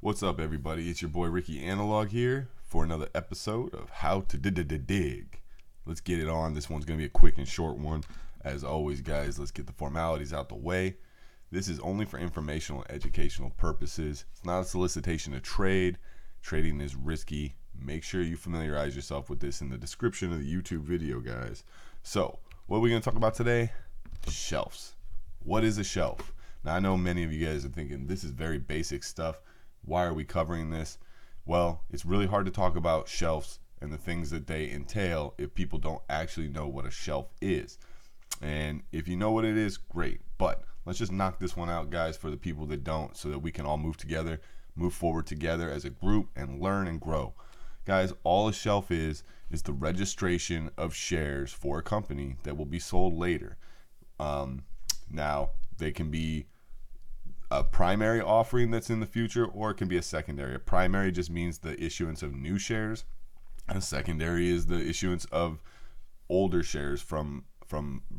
What's up, everybody? It's your boy Ricky Analog here for another episode of How to Dig. Let's get it on. This one's going to be a quick and short one. As always, guys, let's get the formalities out the way. This is only for informational and educational purposes. It's not a solicitation to trade. Trading is risky. Make sure you familiarize yourself with this in the description of the YouTube video, guys. So, what are we going to talk about today? Shelves. What is a shelf? Now, I know many of you guys are thinking this is very basic stuff. Why are we covering this? Well, it's really hard to talk about shelves and the things that they entail if people don't actually know what a shelf is. And if you know what it is, great. But let's just knock this one out, guys, for the people that don't, so that we can all move forward together as a group and learn and grow. Guys, all a shelf is the registration of shares for a company that will be sold later. Now, they can be a primary offering that's in the future, or it can be a secondary. A primary just means the issuance of new shares. A secondary is the issuance of older shares from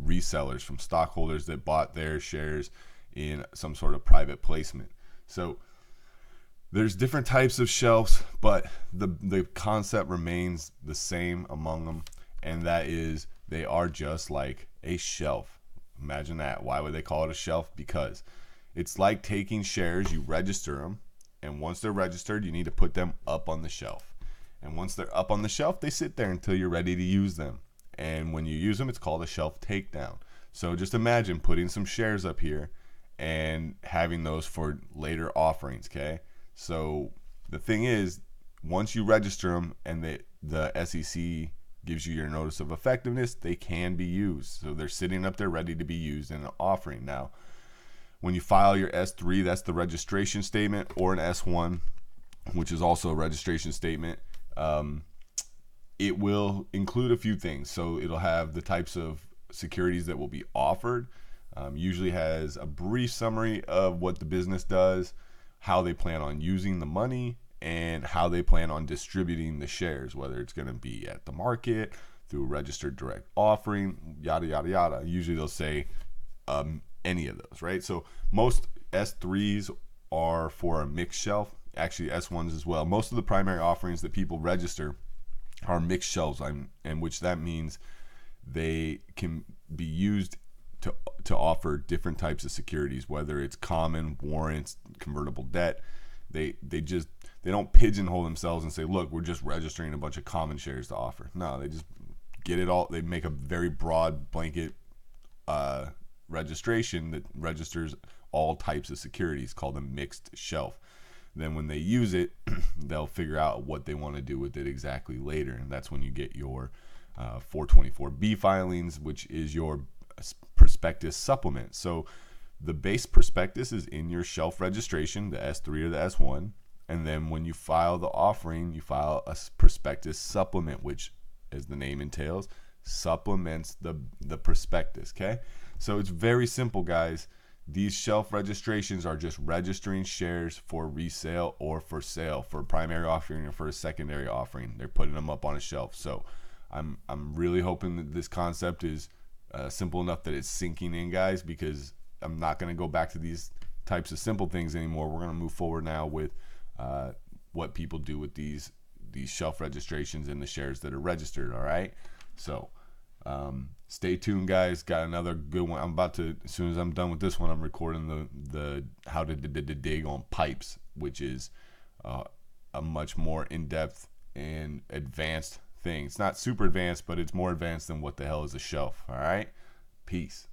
resellers, from stockholders that bought their shares in some sort of private placement. So there's different types of shelves, but the concept remains the same among them, and that is they are just like a shelf. Imagine that. Why would they call it a shelf? Because it's like taking shares, you register them, and once they're registered, you need to put them up on the shelf. And once they're up on the shelf, they sit there until you're ready to use them. And when you use them, it's called a shelf takedown. So just imagine putting some shares up here and having those for later offerings, okay? So the thing is, once you register them and the SEC gives you your notice of effectiveness, they can be used. So they're sitting up there ready to be used in an offering. Now, when you file your S3, that's the registration statement, or an S1, which is also a registration statement. It will include a few things. So it'll have the types of securities that will be offered. Usually has a brief summary of what the business does, how they plan on using the money, and how they plan on distributing the shares, whether it's going to be at the market, through a registered direct offering, yada, yada, yada. Usually they'll say any of those, right? So most S3s are for a mixed shelf, actually S1s as well. Most of the primary offerings that people register are mixed shelves, and which that means they can be used to offer different types of securities, whether it's common, warrants, convertible debt. They don't pigeonhole themselves and say, look, we're just registering a bunch of common shares to offer. No, they just get it all. They make a very broad blanket registration that registers all types of securities, called a mixed shelf. Then when they use it, they'll figure out what they want to do with it exactly later, and that's when you get your 424B filings, which is your prospectus supplement. So the base prospectus is in your shelf registration, the S3 or the S1, and then when you file the offering, you file a prospectus supplement, which, as the name entails, supplements the prospectus, okay? So it's very simple, guys. These shelf registrations are just registering shares for resale or for sale, for a primary offering or for a secondary offering. They're putting them up on a shelf. So I'm really hoping that this concept is simple enough that it's sinking in, guys, because I'm not going to go back to these types of simple things anymore. We're going to move forward now with what people do with these shelf registrations and the shares that are registered, all right? So stay tuned, guys. Got another good one. I'm about to, as soon as I'm done with this one, I'm recording the how to dig on pipes, which is a much more in-depth and advanced thing. It's not super advanced, but it's more advanced than what the hell is a shelf. All right, peace.